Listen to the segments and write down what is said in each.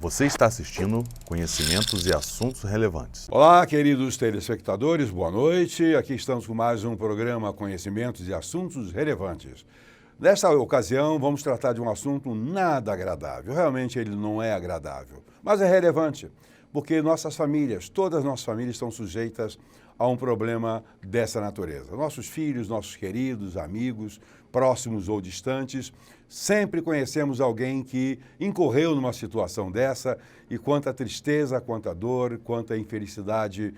Você está assistindo Conhecimentos e Assuntos Relevantes. Olá, queridos telespectadores, boa noite. Aqui estamos com mais um programa Conhecimentos e Assuntos Relevantes. Nesta ocasião, vamos tratar de um assunto nada agradável. Realmente ele não é agradável, mas é relevante, porque nossas famílias, todas as nossas famílias estão sujeitas a um problema dessa natureza. Nossos filhos, nossos queridos, amigos, próximos ou distantes, sempre conhecemos alguém que incorreu numa situação dessa e quanta tristeza, quanta dor, quanta infelicidade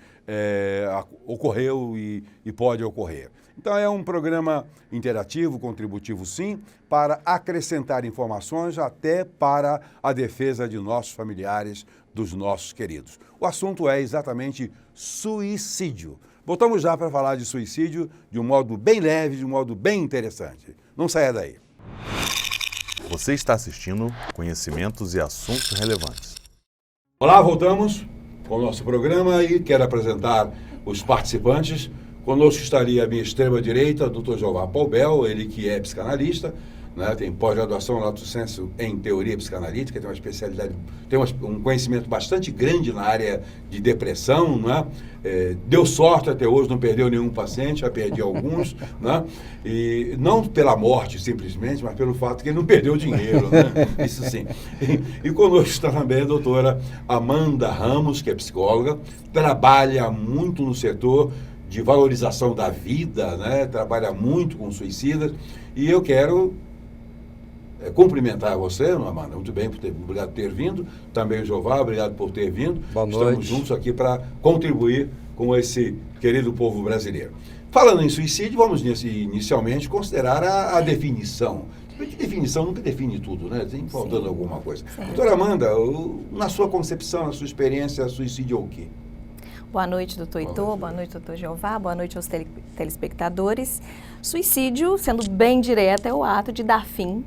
ocorreu e pode ocorrer. Então é um programa interativo, contributivo sim, para acrescentar informações até para a defesa de nossos familiares, dos nossos queridos. O assunto é exatamente suicídio. Voltamos já para falar de suicídio de um modo bem leve, de um modo bem interessante. Não saia daí. Você está assistindo Conhecimentos e Assuntos Relevantes. Olá, voltamos com o nosso programa e quero apresentar os participantes. Conosco estaria a minha extrema-direita, Dr. Jeová Paubel, ele que é psicanalista, né, tem pós-graduação lato sensu em teoria psicanalítica, tem uma especialidade, tem um conhecimento bastante grande na área de depressão, né? Deu sorte até hoje, não perdeu nenhum paciente, já perdi alguns, né? E não pela morte simplesmente, mas pelo fato que ele não perdeu dinheiro, né? Isso sim. E conosco está também a doutora Amanda Ramos, que é psicóloga, trabalha muito no setor de valorização da vida, né? Trabalha muito com suicidas, e eu quero cumprimentar você, Amanda, muito bem, obrigado por ter vindo, também o Jeová, obrigado por ter vindo. Boa noite. Estamos juntos aqui para contribuir com esse querido povo brasileiro. Falando em suicídio, vamos inicialmente considerar a definição. Porque definição nunca define tudo, né? Tem faltando alguma coisa. Doutora Amanda, na sua concepção, na sua experiência, suicídio é o quê? Boa noite, doutor Heitor, boa noite, doutor Jeová, boa noite aos telespectadores. Suicídio, sendo bem direto, é o ato de dar fim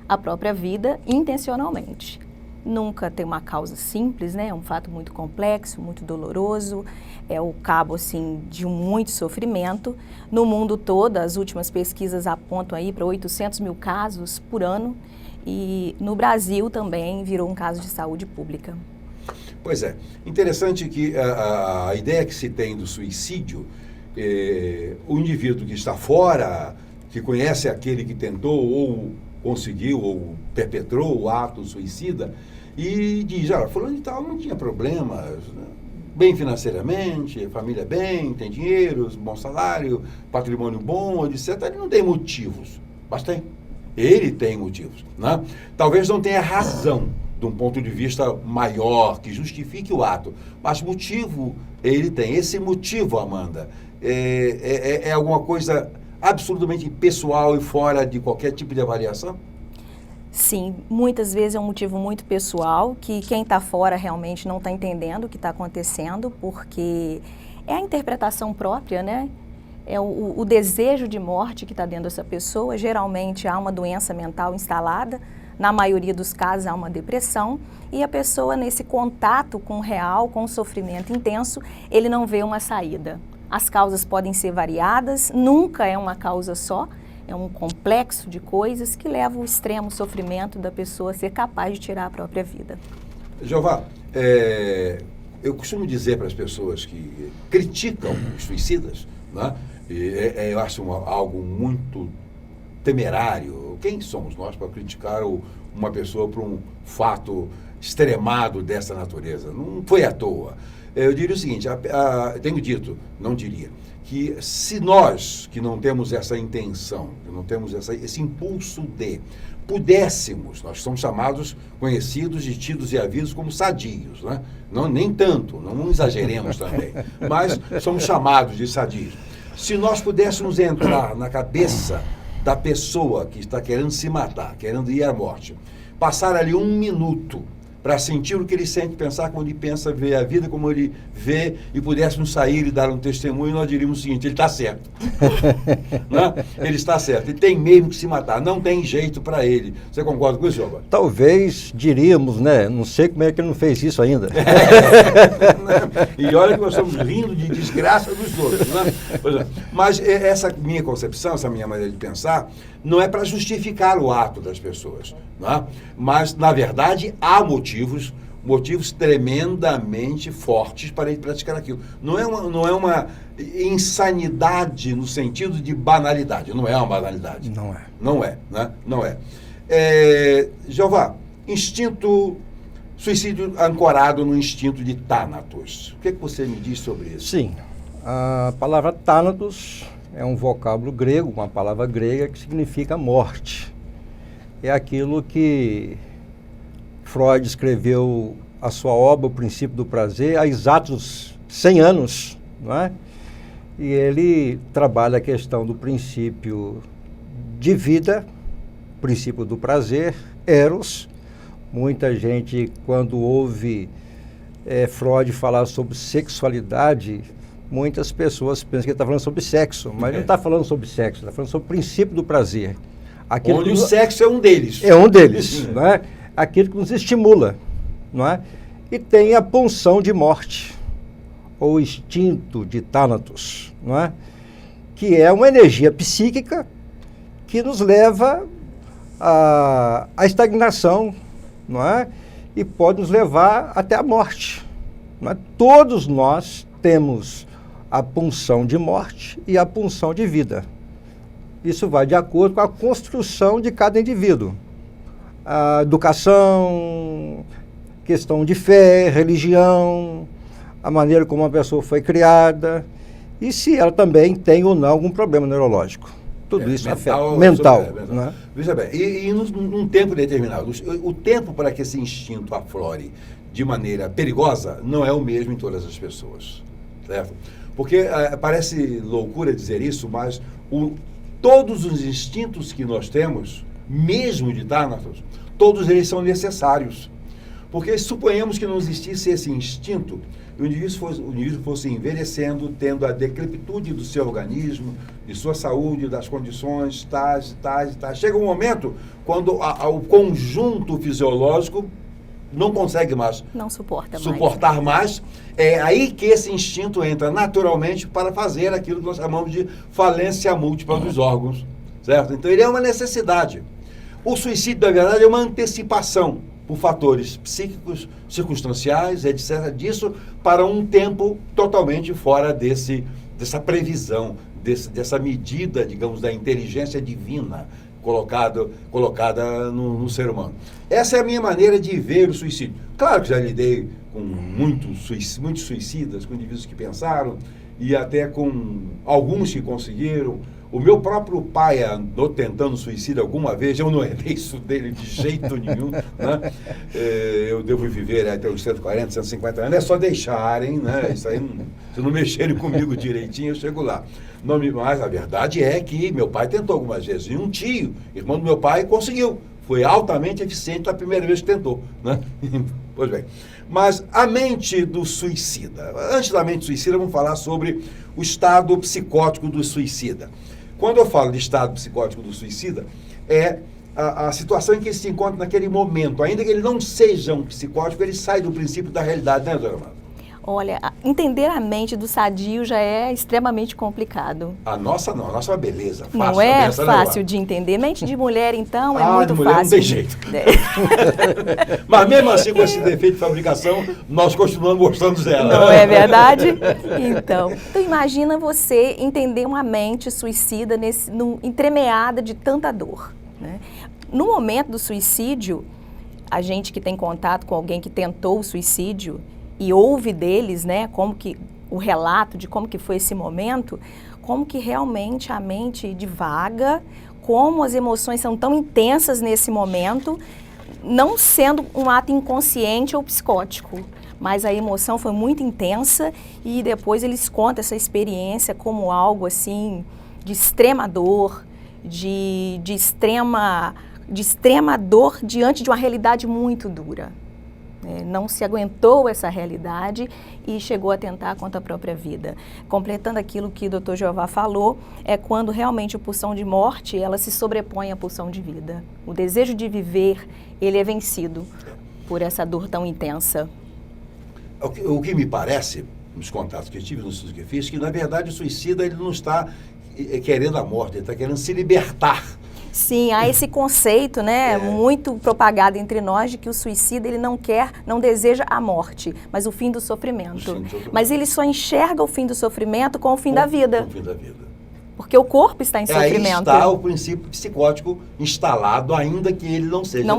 à própria vida intencionalmente. Nunca tem uma causa simples, né? É um fato muito complexo, muito doloroso, é o cabo, assim, de muito sofrimento. No mundo todo, as últimas pesquisas apontam aí para 800 mil casos por ano e no Brasil também virou um caso de saúde pública. Pois é, interessante que a ideia que se tem do suicídio, o indivíduo que está fora, que conhece aquele que tentou ou conseguiu ou perpetrou o ato suicida e diz, fulano de tal não tinha problemas, né? Bem financeiramente, família bem, tem dinheiro, bom salário, patrimônio bom, etc. Ele não tem motivos, mas tem. Ele tem motivos, né? Talvez não tenha razão de um ponto de vista maior, que justifique o ato. Mas motivo ele tem. Esse motivo, Amanda, é alguma coisa absolutamente pessoal e fora de qualquer tipo de avaliação? Sim, muitas vezes é um motivo muito pessoal, que quem está fora realmente não está entendendo o que está acontecendo, porque é a interpretação própria, né? É o desejo de morte que está dentro dessa pessoa. Geralmente há uma doença mental instalada, na maioria dos casos há uma depressão, e a pessoa nesse contato com o real, com o sofrimento intenso, ele não vê uma saída. As causas podem ser variadas, nunca é uma causa só, é um complexo de coisas que leva ao extremo sofrimento da pessoa a ser capaz de tirar a própria vida. Jeová, eu costumo dizer para as pessoas que criticam os suicidas, né? Eu acho algo muito temerário. Quem somos nós para criticar uma pessoa por um fato extremado dessa natureza? Não foi à toa. Eu diria o seguinte, tenho dito, não diria, que se nós, que não temos essa intenção, que não temos esse impulso pudéssemos, nós somos chamados, conhecidos e tidos e havidos como sadios, né? Não, nem tanto, não exageremos também, mas somos chamados de sadios. Se nós pudéssemos entrar na cabeça da pessoa que está querendo se matar, querendo ir à morte, passar ali 1 minuto para sentir o que ele sente, pensar como ele pensa, ver a vida como ele vê, e pudéssemos sair e dar um testemunho, nós diríamos o seguinte: ele está certo. Né? Ele está certo, ele tem mesmo que se matar, não tem jeito para ele. Você concorda com isso, Jeová? Talvez diríamos, né? Não sei como é que ele não fez isso ainda. E olha que nós estamos rindo de desgraça dos outros. Né? Mas essa minha concepção, essa minha maneira de pensar, não é para justificar o ato das pessoas, né? Mas, na verdade, há motivos motivos tremendamente fortes para ele praticar aquilo. Não é uma insanidade no sentido de banalidade. Não é uma banalidade. Não é. Não é, né? Não é. Jeová, suicídio ancorado no instinto de Thanatos. O que você me diz sobre isso? Sim. A palavra Thanatos é um vocábulo grego, uma palavra grega que significa morte. É aquilo que Freud escreveu a sua obra, O Princípio do Prazer, há exatos 100 anos, não é? E ele trabalha a questão do princípio de vida, princípio do prazer, eros. Muita gente, quando ouve Freud falar sobre sexualidade, muitas pessoas pensam que ele está falando sobre sexo, mas não está falando sobre sexo, está falando sobre o princípio do prazer. Onde o sexo é um deles. É um deles, não é? Aquilo que nos estimula, não é? E tem a pulsão de morte, ou instinto de Thanatos, não é? Que é uma energia psíquica que nos leva à estagnação, não é? E pode nos levar até a morte. Não é? Todos nós temos a pulsão de morte e a pulsão de vida. Isso vai de acordo com a construção de cada indivíduo. A educação, questão de fé, religião, a maneira como uma pessoa foi criada e se ela também tem ou não algum problema neurológico. Tudo isso afeta. Mental. Né? Veja bem, e num tempo determinado, o tempo para que esse instinto aflore de maneira perigosa não é o mesmo em todas as pessoas, certo? Porque parece loucura dizer isso, mas todos os instintos que nós temos, mesmo de Thanatos, todos eles são necessários. Porque suponhamos que não existisse esse instinto, e o indivíduo fosse envelhecendo, tendo a decrepitude do seu organismo, de sua saúde, das condições tais. Chega um momento quando o conjunto fisiológico não consegue mais não suportar mais. É aí que esse instinto entra naturalmente para fazer aquilo que nós chamamos de falência múltipla dos órgãos, certo? Então ele é uma necessidade. O suicídio, na verdade, é uma antecipação por fatores psíquicos, circunstanciais, etc., disso, para um tempo totalmente fora dessa previsão, dessa medida, digamos, da inteligência divina colocada no ser humano. Essa é a minha maneira de ver o suicídio. Claro que já lidei com muitos suicidas, com indivíduos que pensaram, e até com alguns que conseguiram. O meu próprio pai andou tentando suicídio alguma vez, eu não herdei isso dele de jeito nenhum, né? Eu devo viver até uns 140, 150 anos, é só deixarem, né? Isso aí, se não mexerem comigo direitinho, eu chego lá. Mas a verdade é que meu pai tentou algumas vezes, e um tio, irmão do meu pai, conseguiu. Foi altamente eficiente a primeira vez que tentou, né? Pois bem. Mas a mente do suicida. Antes da mente suicida, vamos falar sobre o estado psicótico do suicida. Quando eu falo de estado psicótico do suicida, é a situação em que ele se encontra naquele momento. Ainda que ele não seja um psicótico, ele sai do princípio da realidade, né, doutora Amanda? Olha, entender a mente do sadio já é extremamente complicado. A nossa não, a nossa é uma beleza. Fácil, não é fácil de entender. Mente de mulher, então, é muito de mulher fácil. Não tem jeito. Mas mesmo assim, com esse defeito de fabricação, nós continuamos gostando dela. Não é verdade? Então imagina você entender uma mente suicida entremeada de tanta dor, né? No momento do suicídio, a gente que tem contato com alguém que tentou o suicídio e ouve deles, né, como que o relato de como que foi esse momento, como que realmente a mente divaga, como as emoções são tão intensas nesse momento, não sendo um ato inconsciente ou psicótico, mas a emoção foi muito intensa e depois eles contam essa experiência como algo assim de extrema dor, de extrema dor diante de uma realidade muito dura. Não se aguentou essa realidade e chegou a tentar contra a própria vida. Completando aquilo que o Dr. Jeová falou, é quando realmente a pulsão de morte, ela se sobrepõe à pulsão de vida. O desejo de viver, ele é vencido por essa dor tão intensa. O que me parece, nos contatos que eu tive, nos estudos que eu fiz, que na verdade o suicida ele não está querendo a morte, ele está querendo se libertar Sim, há esse conceito, né, muito propagado entre nós de que o suicida ele não deseja a morte, mas o fim do sofrimento. Mas ele só enxerga o fim do sofrimento com o fim da vida. Com o fim da vida. Porque o corpo está em sofrimento. Aí está o princípio psicótico instalado, ainda que ele não seja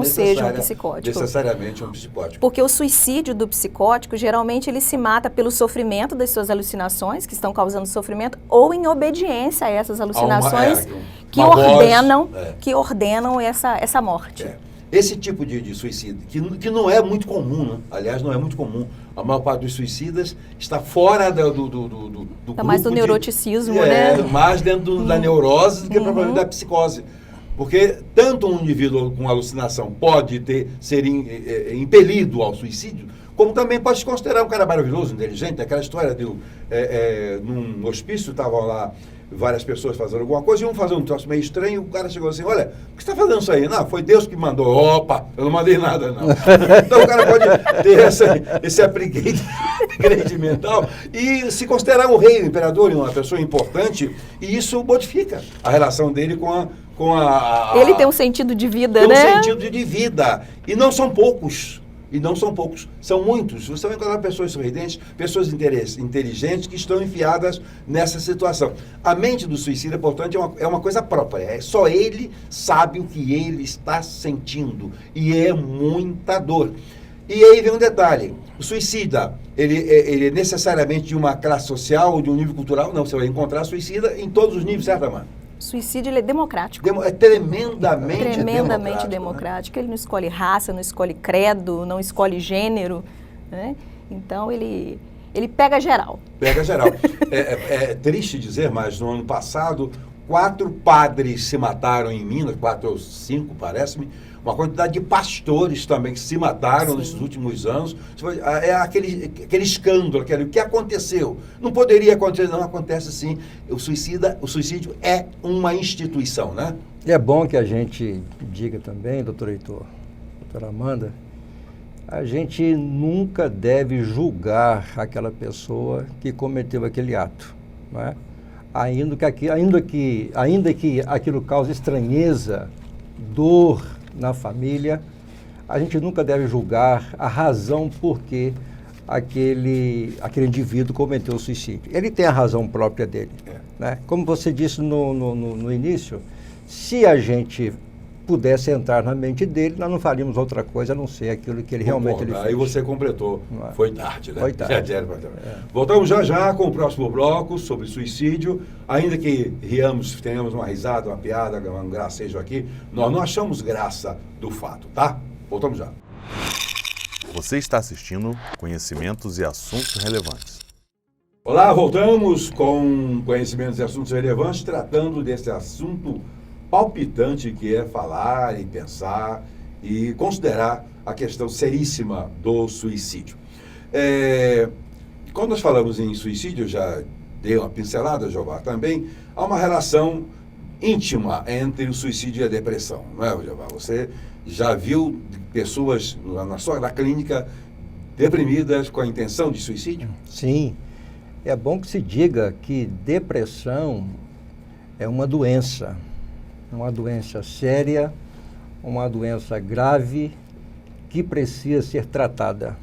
necessariamente um psicótico. Porque o suicídio do psicótico, geralmente, ele se mata pelo sofrimento das suas alucinações, que estão causando sofrimento, ou em obediência a essas alucinações que ordenam essa morte. Esse tipo de suicídio, que não é muito comum, né? Aliás, não é muito comum. A maior parte dos suicidas está fora do grupo mais do neuroticismo, né? Mais dentro da neurose do que propriamente da psicose. Porque tanto um indivíduo com alucinação pode ser impelido ao suicídio, como também pode se considerar um cara maravilhoso, inteligente. Aquela história num hospício, estavam lá várias pessoas fazendo alguma coisa, iam fazer um troço meio estranho, o cara chegou assim, olha, por que você está fazendo isso aí? Não, foi Deus que mandou. Opa, eu não mandei nada, não. Então o cara pode ter esse upgrade mental e se considerar um rei, um imperador, uma pessoa importante, e isso modifica a relação dele com a ele tem um sentido de vida, né? Tem um sentido de vida. E não são poucos. São muitos. Você vai encontrar pessoas sorridentes, pessoas inteligentes que estão enfiadas nessa situação. A mente do suicida, portanto, é uma coisa própria. Só ele sabe o que ele está sentindo. E é muita dor. E aí vem um detalhe. O suicida, ele é necessariamente de uma classe social ou de um nível cultural? Não, você vai encontrar suicida em todos os níveis, certo, Amanda? O suicídio ele é democrático. É tremendamente democrático. Ele não escolhe raça, não escolhe credo, não escolhe gênero, né? Então ele pega geral. É triste dizer, mas no ano passado 4 padres se mataram em Minas, 4 ou 5 parece-me, uma quantidade de pastores também que se mataram nesses últimos anos. É aquele escândalo, o que aconteceu. Não poderia acontecer, não acontece sim. O suicídio é uma instituição, né? E é bom que a gente diga também, doutor Heitor, doutora Amanda, a gente nunca deve julgar aquela pessoa que cometeu aquele ato, não é? Ainda que aquilo cause estranheza, dor na família, a gente nunca deve julgar a razão por que aquele indivíduo cometeu o suicídio. Ele tem a razão própria dele. Né? Como você disse no início, se a gente pudesse entrar na mente dele, nós não faríamos outra coisa a não ser aquilo que ele realmente fez. Aí você completou. Foi tarde, né? Foi tarde. Voltamos já com o próximo bloco sobre suicídio. Ainda que tenhamos uma risada, uma piada, um gracejo aqui, nós não achamos graça do fato, tá? Voltamos já. Você está assistindo Conhecimentos e Assuntos Relevantes. Olá, voltamos com Conhecimentos e Assuntos Relevantes, tratando desse assunto palpitante que é falar e pensar e considerar a questão seríssima do suicídio. Quando nós falamos em suicídio, já dei uma pincelada, Jeová, também, há uma relação íntima entre o suicídio e a depressão, não é, Jeová? Você já viu pessoas na clínica deprimidas com a intenção de suicídio? Sim. É bom que se diga que depressão é uma doença séria, uma doença grave que precisa ser tratada.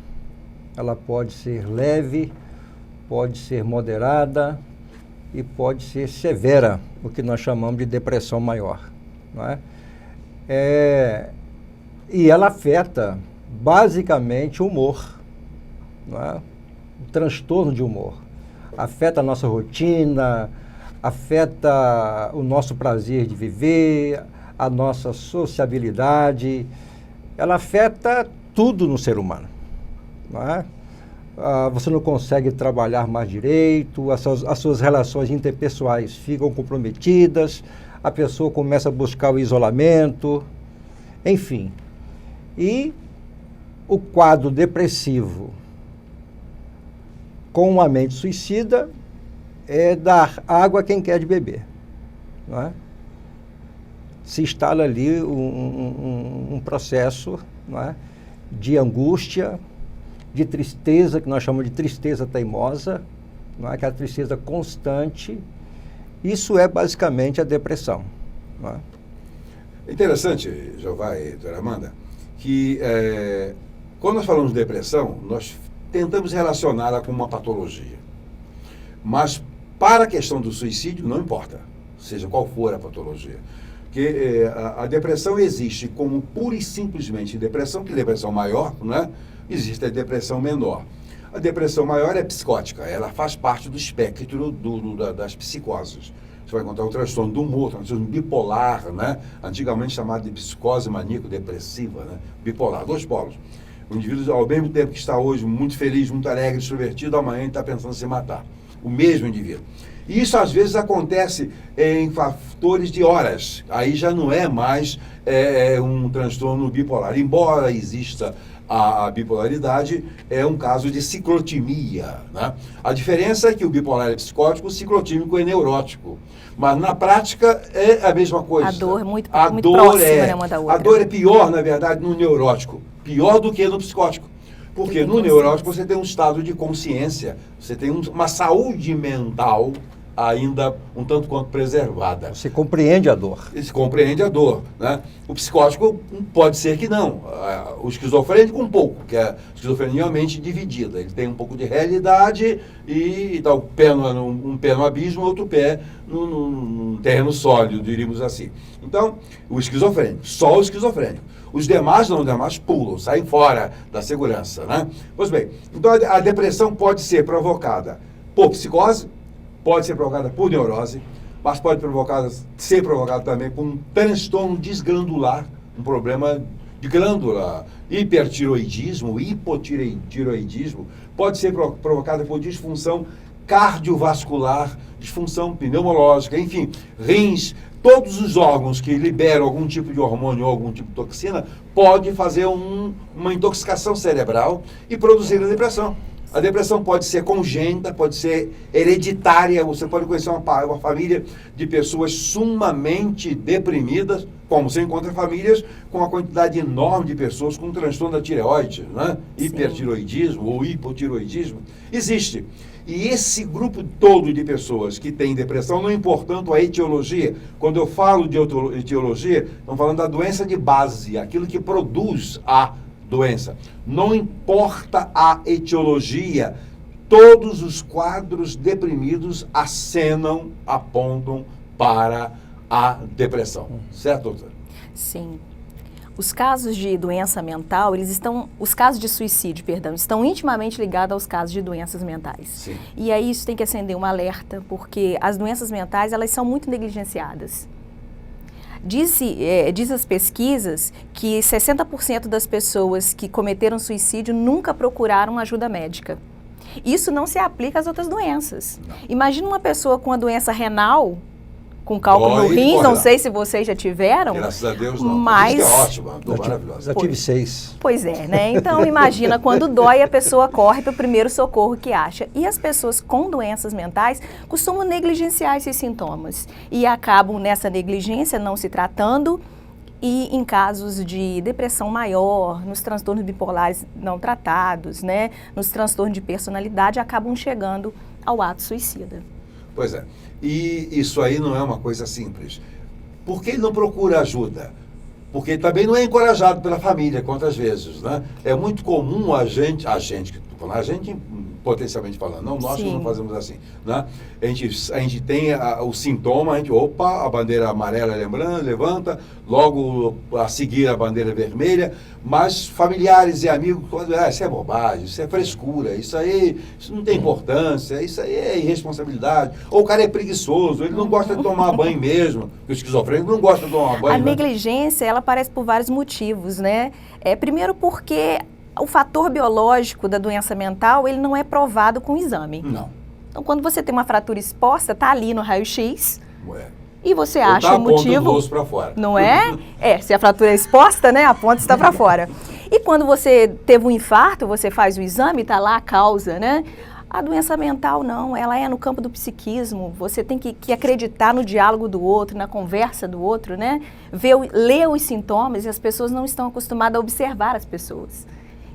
Ela pode ser leve, pode ser moderada e pode ser severa, o que nós chamamos de depressão maior. Não é? E ela afeta basicamente o humor, não é? O transtorno de humor. Afeta a nossa rotina, afeta o nosso prazer de viver, a nossa sociabilidade, ela afeta tudo no ser humano. Não é? Você não consegue trabalhar mais direito, as suas relações interpessoais ficam comprometidas, a pessoa começa a buscar o isolamento, enfim. E o quadro depressivo com uma mente suicida é dar água a quem quer de beber. Não é? Se instala ali um processo, não é? De angústia, de tristeza, que nós chamamos de tristeza teimosa, não é? Aquela tristeza constante. Isso é basicamente a depressão. Não é? É interessante, Jeová e doutora Amanda, que quando nós falamos de depressão, nós tentamos relacioná-la com uma patologia. Mas para a questão do suicídio, não importa, seja qual for a patologia. Porque a depressão existe como pura e simplesmente depressão, que é depressão maior, né? Existe a depressão menor. A depressão maior é psicótica, ela faz parte do espectro das psicoses. Você vai encontrar o transtorno do humor, o transtorno bipolar, né? Antigamente chamado de psicose maníaco-depressiva, né? Bipolar, 2 polos. O indivíduo, ao mesmo tempo que está hoje muito feliz, muito alegre, extrovertido, amanhã ele está pensando em se matar. O mesmo indivíduo. E isso às vezes acontece em fatores de horas. Aí já não é mais um transtorno bipolar. Embora exista a bipolaridade, é um caso de ciclotimia, né? A diferença é que o bipolar é psicótico, o ciclotímico é neurótico. Mas na prática é a mesma coisa. A dor é muito próxima, né, uma da outra. A dor é pior, na verdade, no neurótico. Pior do que no psicótico. Porque no neurótico você tem um estado de consciência, você tem uma saúde mental ainda um tanto quanto preservada. Você compreende a dor. Se compreende a dor, né? O psicótico pode ser que não. O esquizofrênico um pouco, porque a esquizofrenia é uma mente dividida. Ele tem um pouco de realidade e dá um pé no abismo, outro pé num terreno sólido, diríamos assim. Então, o esquizofrênico, só o esquizofrênico. Os demais não, os demais pulam, saem fora da segurança, né? Pois bem, então a depressão pode ser provocada por psicose, pode ser provocada por neurose, mas pode ser provocada também por um transtorno desglandular, um problema de glândula, hipertiroidismo, hipotireoidismo, pode ser provocada por disfunção cardiovascular, disfunção pneumológica, enfim, rins, todos os órgãos que liberam algum tipo de hormônio ou algum tipo de toxina pode fazer uma intoxicação cerebral e produzir a depressão. A depressão pode ser congênita, pode ser hereditária. Você pode conhecer uma família de pessoas sumamente deprimidas, como você encontra famílias com uma quantidade enorme de pessoas com transtorno da tireoide, né? Hipertiroidismo ou hipotiroidismo. Existe. E esse grupo todo de pessoas que tem depressão, não importando a etiologia, quando eu falo de etiologia, estamos falando da doença de base, aquilo que produz a doença. Não importa a etiologia, todos os quadros deprimidos apontam para a depressão. Certo, doutora? Sim. Os casos de doença mental, os casos de suicídio, perdão, estão intimamente ligados aos casos de doenças mentais. Sim. E aí isso tem que acender um alerta, porque as doenças mentais, elas são muito negligenciadas. Diz as pesquisas que 60% das pessoas que cometeram suicídio nunca procuraram ajuda médica. Isso não se aplica às outras doenças. Não. Imagina uma pessoa com uma doença renal, com cálculo no rins, não sei se vocês já tiveram. Graças a Deus não. Mas isso é ótimo, maravilhoso. Já tive 6. Pois é, né? Então imagina quando dói, a pessoa corre para o primeiro socorro que acha. E as pessoas com doenças mentais costumam negligenciar esses sintomas e acabam nessa negligência não se tratando e em casos de depressão maior, nos transtornos bipolares não tratados, né? Nos transtornos de personalidade, acabam chegando ao ato suicida. Pois é. E isso aí não é uma coisa simples. Por que ele não procura ajuda? Porque também não é encorajado pela família, quantas vezes, né? É muito comum a gente potencialmente falando, não nós que não fazemos assim, né? A gente tem o sintoma, a bandeira amarela levanta, logo a seguir a bandeira vermelha, mas familiares e amigos, isso é bobagem, isso é frescura, isso não tem importância, isso aí é irresponsabilidade, ou o cara é preguiçoso, ele não gosta de tomar banho mesmo, porque o esquizofrênico não gosta de tomar banho. A negligência, ela aparece por vários motivos, né? Primeiro porque o fator biológico da doença mental, ele não é provado com exame. Não. Então, quando você tem uma fratura exposta, tá ali no raio-x, e você acha tá o motivo... a ponta do osso para fora. Não é? Se a fratura é exposta, né, a ponta está para fora. E quando você teve um infarto, você faz o exame, tá lá a causa, né? A doença mental não, ela é no campo do psiquismo, você tem que acreditar no diálogo do outro, na conversa do outro, né? Ler os sintomas, e as pessoas não estão acostumadas a observar as pessoas.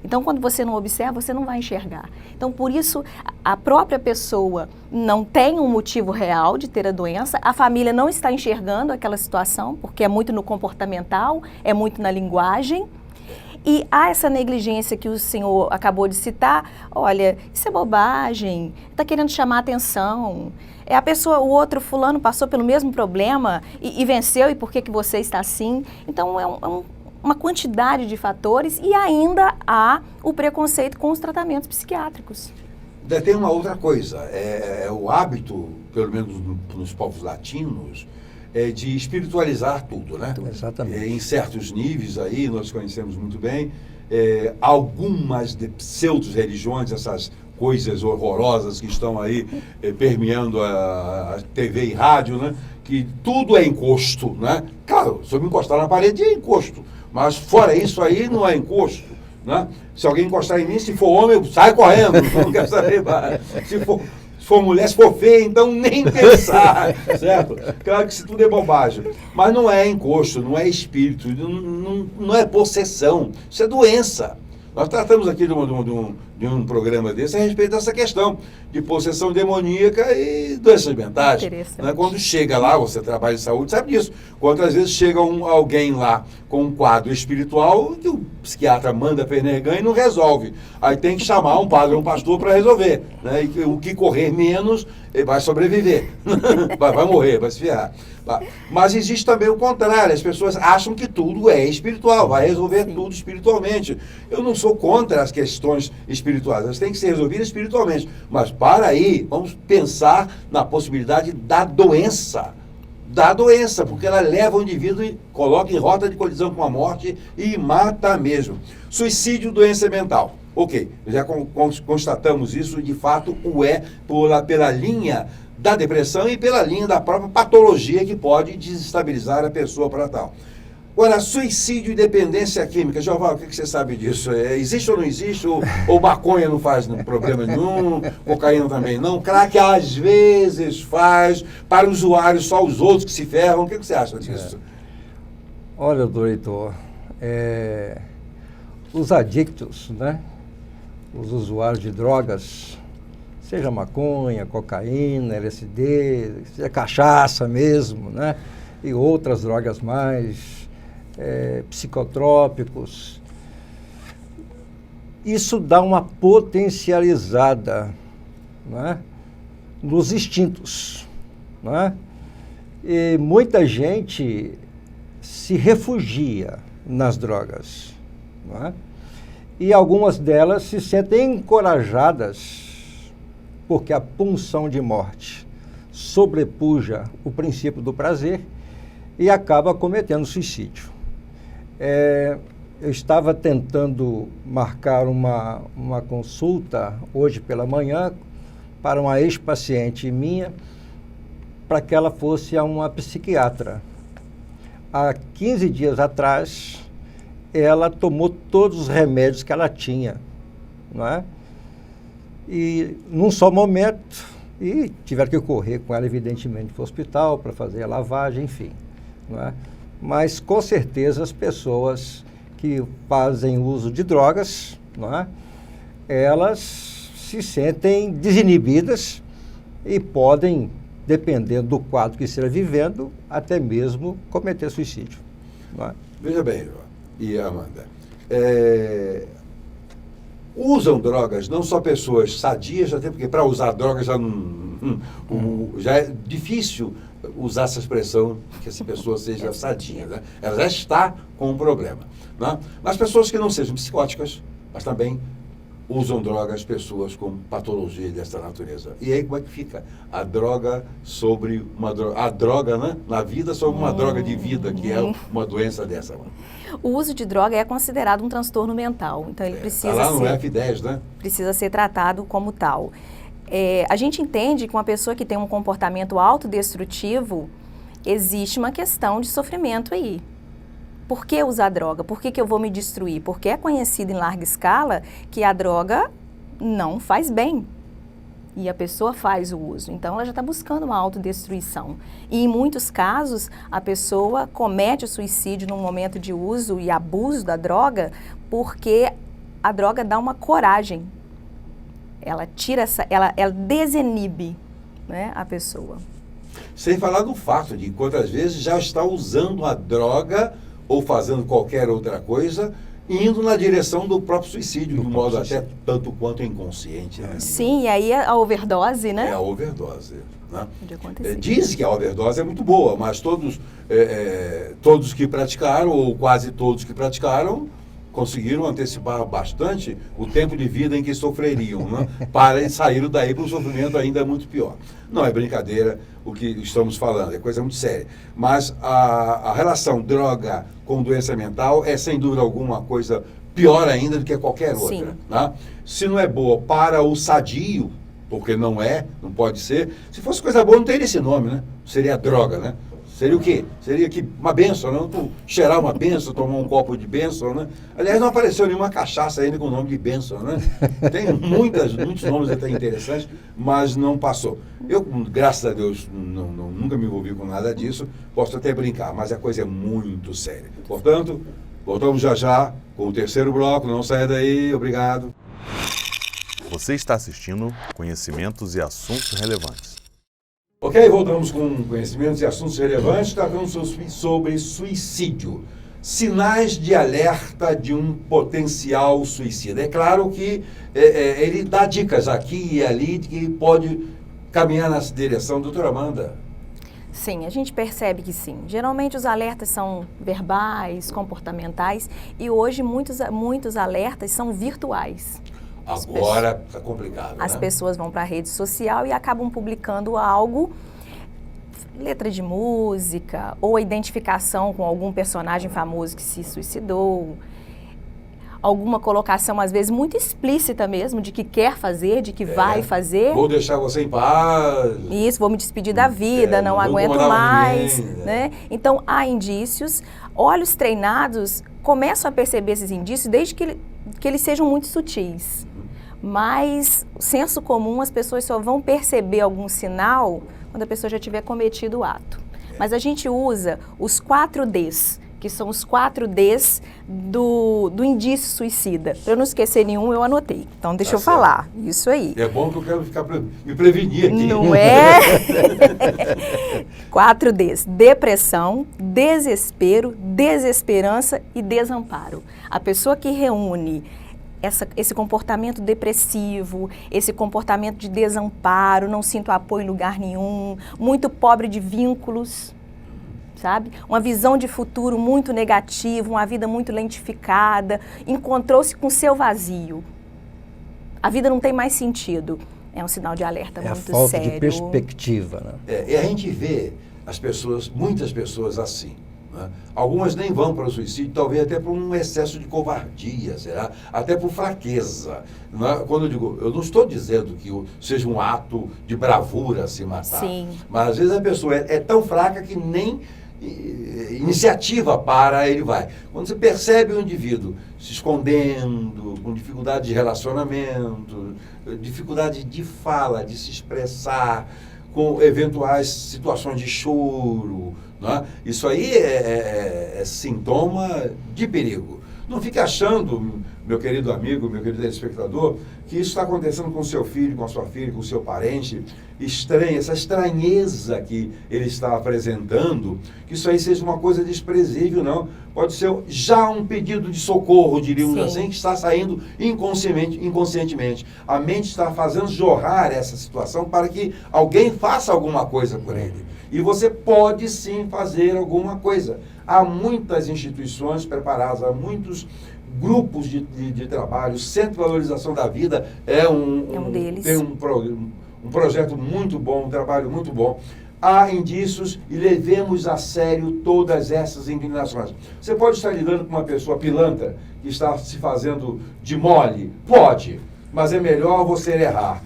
Então, quando você não observa, você não vai enxergar. Então, por isso, a própria pessoa não tem um motivo real de ter a doença, a família não está enxergando aquela situação, porque é muito no comportamental, é muito na linguagem. E há essa negligência que o senhor acabou de citar, olha, isso é bobagem, está querendo chamar atenção. É a pessoa, o outro fulano passou pelo mesmo problema e venceu, e por que você está assim? Então, uma quantidade de fatores e ainda há o preconceito com os tratamentos psiquiátricos. Tem uma outra coisa, é o hábito, pelo menos nos povos latinos, de espiritualizar tudo, né? Exatamente. Em certos níveis aí, nós conhecemos muito bem, algumas pseudo-religiões, essas coisas horrorosas que estão aí permeando a TV e rádio, né? Que tudo é encosto, né? Claro, se eu me encostar na parede é encosto, mas fora isso aí não é encosto, né? Se alguém encostar em mim, se for homem, eu saio correndo, não quero saber mais. Se for mulher, se for feia, então nem pensar, certo? Claro que isso tudo é bobagem. Mas não é encosto, não é espírito, não é possessão, isso é doença. Nós tratamos aqui de um programa desse a respeito dessa questão de possessão demoníaca e doenças mentais. Né? Quando chega lá, você trabalha em saúde, sabe disso. Quantas vezes chega alguém lá com um quadro espiritual que o psiquiatra manda Fenergan e não resolve. Aí tem que chamar um padre ou um pastor para resolver. Né? E o que correr menos, ele vai sobreviver. vai morrer, vai se ferrar. Mas existe também o contrário, as pessoas acham que tudo é espiritual, vai resolver tudo espiritualmente. Eu não sou contra as questões espirituais, elas têm que ser resolvidas espiritualmente. Mas para aí, vamos pensar na possibilidade da doença, porque ela leva o indivíduo e coloca em rota de colisão com a morte e mata mesmo. Suicídio, doença mental. Ok, já constatamos isso, de fato o é pela linha da depressão e pela linha da própria patologia que pode desestabilizar a pessoa para tal. Agora, suicídio e dependência química. Joval, o que você sabe disso? Existe ou não existe? Ou maconha não faz problema nenhum? Cocaína também não? Crack às vezes faz. Para usuários, só os outros que se ferram. O que você acha disso? Olha, doutor, os adictos, né? Os usuários de drogas, seja maconha, cocaína, LSD, seja cachaça mesmo, né? E outras drogas mais, psicotrópicos. Isso dá uma potencializada, né? Nos instintos, né? E muita gente se refugia nas drogas, né? E algumas delas se sentem encorajadas porque a pulsão de morte sobrepuja o princípio do prazer e acaba cometendo suicídio. Eu estava tentando marcar uma consulta hoje pela manhã para uma ex-paciente minha, para que ela fosse a uma psiquiatra. Há 15 dias atrás, ela tomou todos os remédios que ela tinha, não é? E num só momento, e tiveram que correr com ela, evidentemente, para o hospital para fazer a lavagem, enfim, não é? Mas com certeza as pessoas que fazem uso de drogas, não é? Elas se sentem desinibidas e podem, dependendo do quadro que esteja vivendo, até mesmo cometer suicídio, não é? Veja bem, e Amanda, usam drogas não só pessoas sadias, até porque para usar drogas já é difícil usar essa expressão que essa pessoa seja sadia, né? Ela já está com um problema, né? Mas pessoas que não sejam psicóticas, mas também usam drogas, pessoas com patologia dessa natureza. E aí como é que fica? A droga sobre uma droga, a droga, né? Na vida sobre uma droga de vida, que é uma doença dessa. Mano. O uso de droga é considerado um transtorno mental, então ele precisa tá lá no ser, F10, né? Precisa ser tratado como tal. A gente entende que uma pessoa que tem um comportamento autodestrutivo, existe uma questão de sofrimento aí. Por que usar droga? Por que eu vou me destruir? Porque é conhecido em larga escala que a droga não faz bem. E a pessoa faz o uso. Então, ela já está buscando uma autodestruição. E, em muitos casos, a pessoa comete o suicídio no momento de uso e abuso da droga porque a droga dá uma coragem. Ela tira ela desinibe, né, a pessoa. Sem falar do fato de quantas vezes já está usando a droga ou fazendo qualquer outra coisa, indo na direção do próprio suicídio, de um modo até tanto quanto inconsciente. Né? Sim, e aí a overdose, né? É a overdose. Né? Pode acontecer. Diz que a overdose é muito boa, mas todos que praticaram, ou quase todos que praticaram, conseguiram antecipar bastante o tempo de vida em que sofreriam, né? Para sair daí para um sofrimento ainda muito pior. Não é brincadeira o que estamos falando, é coisa muito séria. Mas a relação droga com doença mental é, sem dúvida alguma, coisa pior ainda do que qualquer outra. Sim. Né? Se não é boa para o sadio, porque não pode ser. Se fosse coisa boa, não teria esse nome, né? Seria droga, né? Seria o quê? Seria que uma bênção, não? Tu cheirar uma bênção, tomar um copo de bênção, né? Aliás, não apareceu nenhuma cachaça ainda com o nome de bênção, né? Tem muitos nomes até interessantes, mas não passou. Eu, graças a Deus, nunca me envolvi com nada disso, posso até brincar, mas a coisa é muito séria. Portanto, voltamos já com o terceiro bloco, não saia daí, obrigado. Você está assistindo Conhecimentos e Assuntos Relevantes. Ok, voltamos com conhecimentos e assuntos relevantes, tratando sobre suicídio. Sinais de alerta de um potencial suicida. É claro que ele dá dicas aqui e ali de que pode caminhar nessa direção. Doutora Amanda. Sim, a gente percebe que sim. Geralmente os alertas são verbais, comportamentais, e hoje muitos alertas são virtuais. Agora está complicado. As pessoas vão para a rede social e acabam publicando algo, letra de música, ou a identificação com algum personagem famoso que se suicidou, alguma colocação, às vezes, muito explícita mesmo, de que quer fazer, de que vai fazer. Vou deixar você em paz. Isso, vou me despedir da vida, não aguento mais. Né? Então, há indícios. Olhos treinados começam a perceber esses indícios desde que eles sejam muito sutis. Mas, senso comum, as pessoas só vão perceber algum sinal quando a pessoa já tiver cometido o ato. Mas a gente usa os 4 Ds, que são os 4 Ds do indício suicida. Para eu não esquecer nenhum, eu anotei. Então, deixa eu falar. Isso aí. É bom que eu quero me prevenir aqui. Não é? 4 Ds. Depressão, desespero, desesperança e desamparo. A pessoa que reúne esse comportamento depressivo, esse comportamento de desamparo, não sinto apoio em lugar nenhum, muito pobre de vínculos, sabe? Uma visão de futuro muito negativa, uma vida muito lentificada, encontrou-se com seu vazio. A vida não tem mais sentido. É um sinal de alerta muito sério. É a falta de perspectiva, né? E a gente vê muitas pessoas assim. Né? Algumas nem vão para o suicídio, talvez até por um excesso de covardia, será? Até por fraqueza. Né? Quando eu digo, eu não estou dizendo que seja um ato de bravura se matar. Sim. Mas às vezes a pessoa é tão fraca que nem iniciativa para ele vai. Quando você percebe o indivíduo se escondendo, com dificuldade de relacionamento, dificuldade de fala, de se expressar, com eventuais situações de choro, né? Isso aí é sintoma de perigo. Não fique achando, meu querido amigo, meu querido telespectador, que isso está acontecendo com seu filho, com a sua filha, com o seu parente, estranha, essa estranheza que ele está apresentando, que isso aí seja uma coisa desprezível, não. Pode ser já um pedido de socorro, diríamos assim, que está saindo inconscientemente. A mente está fazendo jorrar essa situação para que alguém faça alguma coisa por ele. E você pode sim fazer alguma coisa. Há muitas instituições preparadas, há muitos grupos de trabalho. O Centro de Valorização da Vida é um deles. Tem um projeto muito bom, um trabalho muito bom. Há indícios e levemos a sério todas essas inclinações. Você pode estar lidando com uma pessoa pilantra que está se fazendo de mole? Pode, mas é melhor você errar.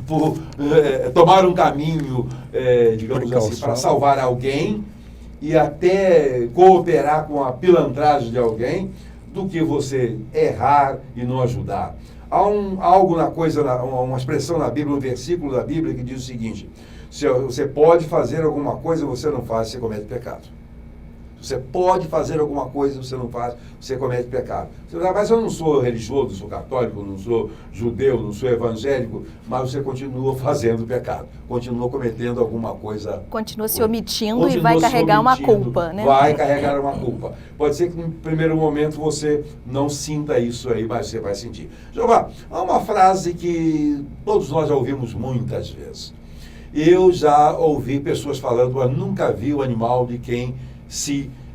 Por tomar um caminho, digamos assim, para salvar alguém e até cooperar com a pilantragem de alguém, do que você errar e não ajudar. Há uma expressão na Bíblia, um versículo da Bíblia que diz o seguinte: se você pode fazer alguma coisa, você não faz, você comete pecado. Você pode fazer alguma coisa, você não faz, você comete pecado. Você diz, mas eu não sou religioso, não sou católico, não sou judeu, não sou evangélico, mas você continua fazendo pecado, continua cometendo alguma coisa. Continua se omitindo e vai carregar uma culpa, né? Vai carregar uma culpa. Pode ser que no primeiro momento você não sinta isso aí, mas você vai sentir. Jeová, há uma frase que todos nós já ouvimos muitas vezes. Eu já ouvi pessoas falando, eu nunca vi o animal de quem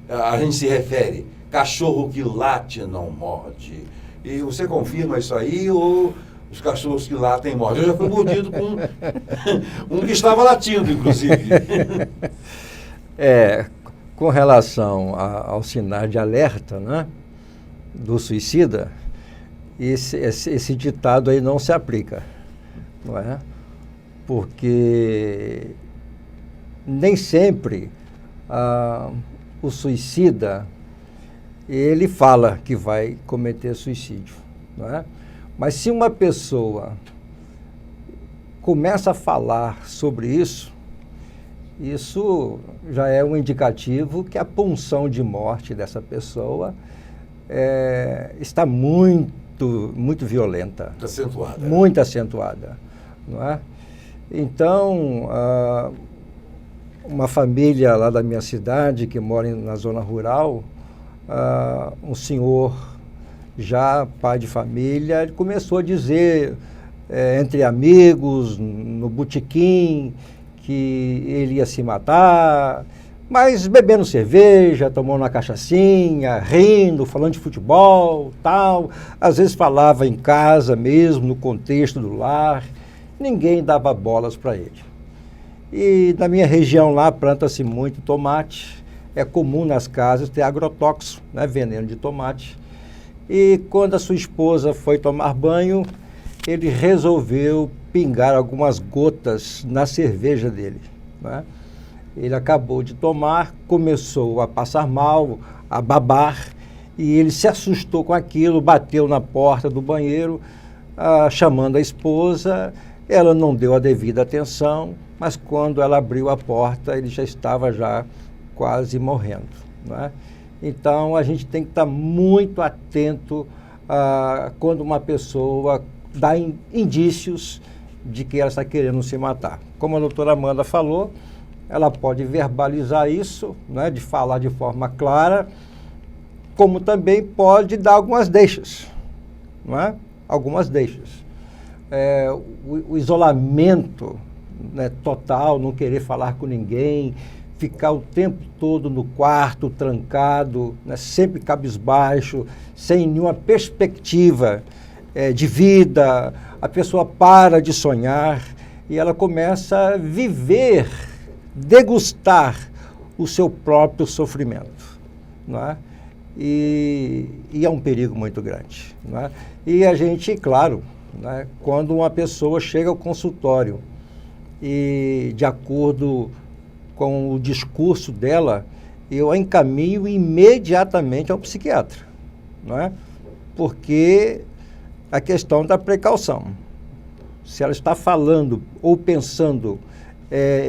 a gente se refere. Cachorro que late não morde. E você confirma isso aí ou os cachorros que latem mordem? Eu já fui mordido com um que estava latindo, inclusive. Com relação ao sinal de alerta, né, do suicida, esse ditado aí não se aplica, não é? Porque nem sempre o suicida, ele fala que vai cometer suicídio, não é? Mas se uma pessoa começa a falar sobre isso já é um indicativo que a pulsão de morte dessa pessoa está muito violenta. Acentuada. Muito acentuada, não é? Então, uma família lá da minha cidade, que mora na zona rural, um senhor, já pai de família, ele começou a dizer, entre amigos, no botequim, que ele ia se matar, mas bebendo cerveja, tomando uma cachaçinha, rindo, falando de futebol, tal. Às vezes falava em casa mesmo, no contexto do lar. Ninguém dava bolas para ele. E na minha região lá planta-se muito tomate. É comum nas casas ter agrotóxico, né, veneno de tomate. E quando a sua esposa foi tomar banho, ele resolveu pingar algumas gotas na cerveja dele, né? Ele acabou de tomar, começou a passar mal, a babar, e ele se assustou com aquilo, bateu na porta do banheiro, chamando a esposa. Ela não deu a devida atenção, mas quando ela abriu a porta, ele já estava quase morrendo, né? Então, a gente tem que estar muito atento quando uma pessoa dá indícios de que ela está querendo se matar. Como a doutora Amanda falou, ela pode verbalizar isso, né, de falar de forma clara, como também pode dar algumas deixas, não é? Algumas deixas. O isolamento, né, total, não querer falar com ninguém, ficar o tempo todo no quarto, trancado, né, sempre cabisbaixo, sem nenhuma perspectiva de vida, a pessoa para de sonhar e ela começa a viver, degustar o seu próprio sofrimento, não é? E é um perigo muito grande, não é? E a gente, claro, né, quando uma pessoa chega ao consultório e, de acordo com o discurso dela, eu a encaminho imediatamente ao psiquiatra, não é? Porque a questão da precaução. Se ela está falando ou pensando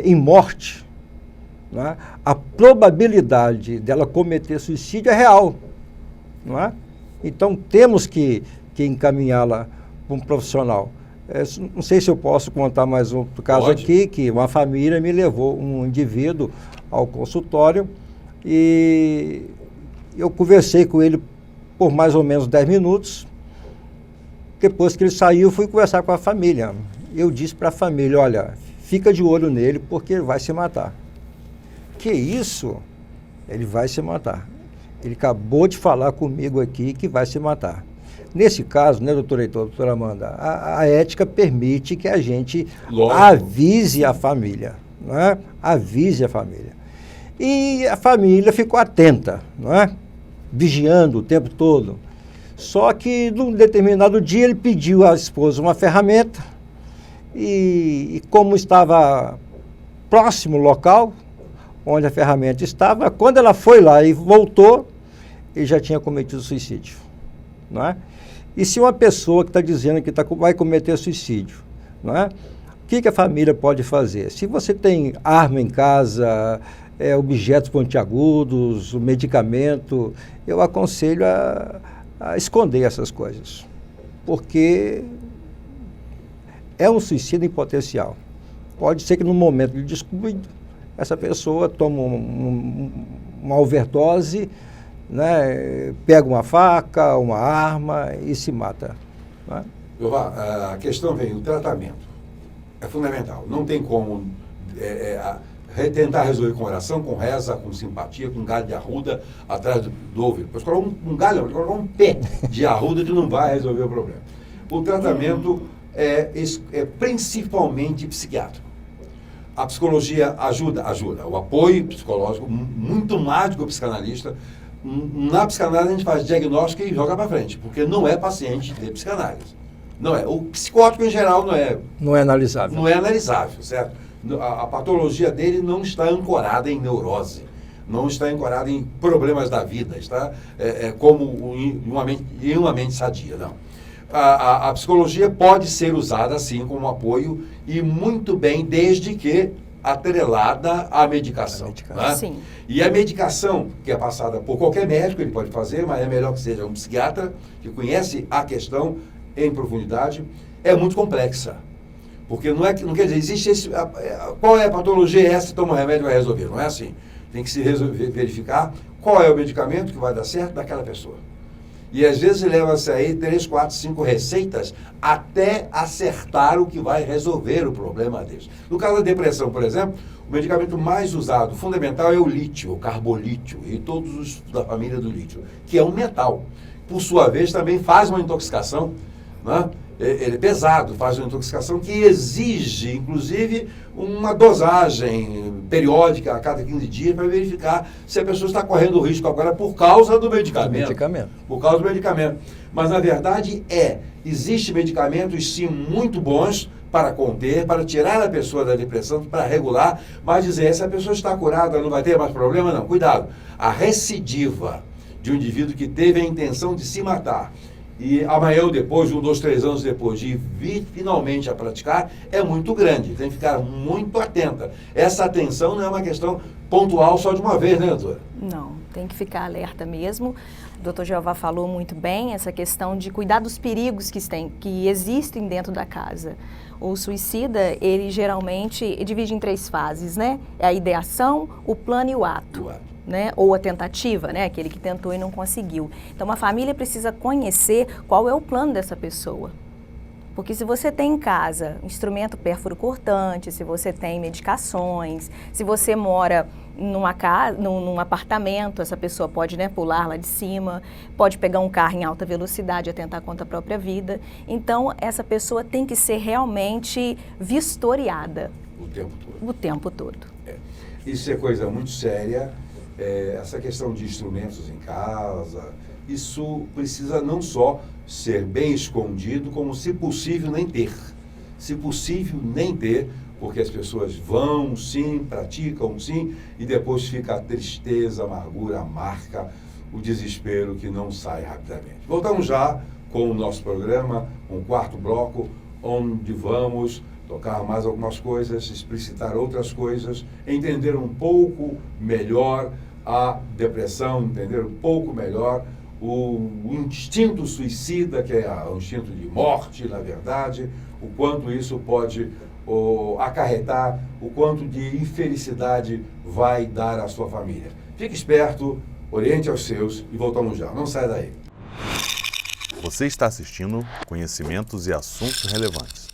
em morte, não é? A probabilidade dela cometer suicídio é real, não é? Então temos que encaminhá-la para um profissional. Não sei se eu posso contar mais outro caso aqui, que uma família me levou um indivíduo ao consultório e eu conversei com ele por mais ou menos 10 minutos. Depois que ele saiu, fui conversar com a família. Eu disse para a família, olha, fica de olho nele porque ele vai se matar. Que isso? Ele vai se matar. Ele acabou de falar comigo aqui que vai se matar. Nesse caso, né, doutor Heitor, doutora Amanda, a ética permite que a gente avise a família, não é? Avise a família. E a família ficou atenta, não é? Vigiando o tempo todo. Só que, num determinado dia, ele pediu à esposa uma ferramenta e como estava próximo ao local onde a ferramenta estava, quando ela foi lá e voltou, ele já tinha cometido suicídio, não é? E se uma pessoa que está dizendo que vai cometer suicídio, não é? O que a família pode fazer? Se você tem arma em casa, objetos pontiagudos, o medicamento, eu aconselho a esconder essas coisas, porque é um suicídio em potencial. Pode ser que no momento de descuido, essa pessoa toma uma overdose, né, pega uma faca, uma arma e se mata. Né? Jeová, a questão vem, o tratamento é fundamental. Não tem como tentar resolver com oração, com reza, com simpatia, com galho de arruda atrás do ouvido. Pode colocar um galho, pode colocar um pé de arruda que não vai resolver o problema. O tratamento é principalmente psiquiátrico. A psicologia ajuda. O apoio psicológico, muito mais do que o psicanalista. Na psicanálise a gente faz diagnóstico e joga para frente, porque não é paciente de psicanálise. Não é. O psicótico em geral não é analisável. Não é analisável, certo? A patologia dele não está ancorada em neurose, não está ancorada em problemas da vida, está como em uma mente sadia, não. A psicologia pode ser usada assim como apoio e muito bem, desde que atrelada à medicação. Né? Sim. E a medicação, que é passada por qualquer médico, ele pode fazer, mas é melhor que seja um psiquiatra que conhece a questão em profundidade, é muito complexa. Porque não quer dizer, existe qual é a patologia essa, toma um remédio e vai resolver. Não é assim. Tem que se verificar qual é o medicamento que vai dar certo daquela pessoa. E às vezes leva-se aí 3, 4, 5 receitas até acertar o que vai resolver o problema deles. No caso da depressão, por exemplo, o medicamento mais usado, fundamental, é o lítio, o carbolítio, e todos os da família do lítio, que é um metal. Por sua vez, também faz uma intoxicação, né? Ele é pesado, faz uma intoxicação que exige, inclusive, uma dosagem periódica a cada 15 dias para verificar se a pessoa está correndo risco agora por causa do medicamento. Por causa do medicamento. Mas, na verdade, existem medicamentos, sim, muito bons para conter, para tirar a pessoa da depressão, para regular, mas dizer, essa pessoa está curada, não vai ter mais problema, não. Cuidado. A recidiva de um indivíduo que teve a intenção de se matar e amanhã ou depois, 1, 2, 3 anos depois de vir finalmente a praticar, é muito grande. Tem que ficar muito atenta. Essa atenção não é uma questão pontual só de uma vez, né, doutora? Não, tem que ficar alerta mesmo. O doutor Jeová falou muito bem essa questão de cuidar dos perigos que existem dentro da casa. O suicida, ele geralmente divide em 3 fases, né? É a ideação, o plano e o ato. Né? Ou a tentativa, né? Aquele que tentou e não conseguiu. Então, uma família precisa conhecer qual é o plano dessa pessoa. Porque se você tem em casa instrumento pérfuro cortante, se você tem medicações, se você mora num apartamento, essa pessoa pode, né, pular lá de cima, pode pegar um carro em alta velocidade e atentar contra a própria vida. Então, essa pessoa tem que ser realmente vistoriada. O tempo todo. O tempo todo. Isso é coisa muito séria. Essa questão de instrumentos em casa, isso precisa não só ser bem escondido, como, se possível, nem ter. Se possível, nem ter, porque as pessoas vão, sim, praticam, sim, e depois fica a tristeza, a amargura, a marca, o desespero que não sai rapidamente. Voltamos já com o nosso programa, um 4º bloco, onde vamos tocar mais algumas coisas, explicitar outras coisas, entender um pouco melhor a depressão, entender um pouco melhor o instinto suicida, que é o instinto de morte, na verdade, o quanto isso pode acarretar, o quanto de infelicidade vai dar à sua família. Fique esperto, oriente aos seus e voltamos já. Não saia daí. Você está assistindo Conhecimentos e Assuntos Relevantes.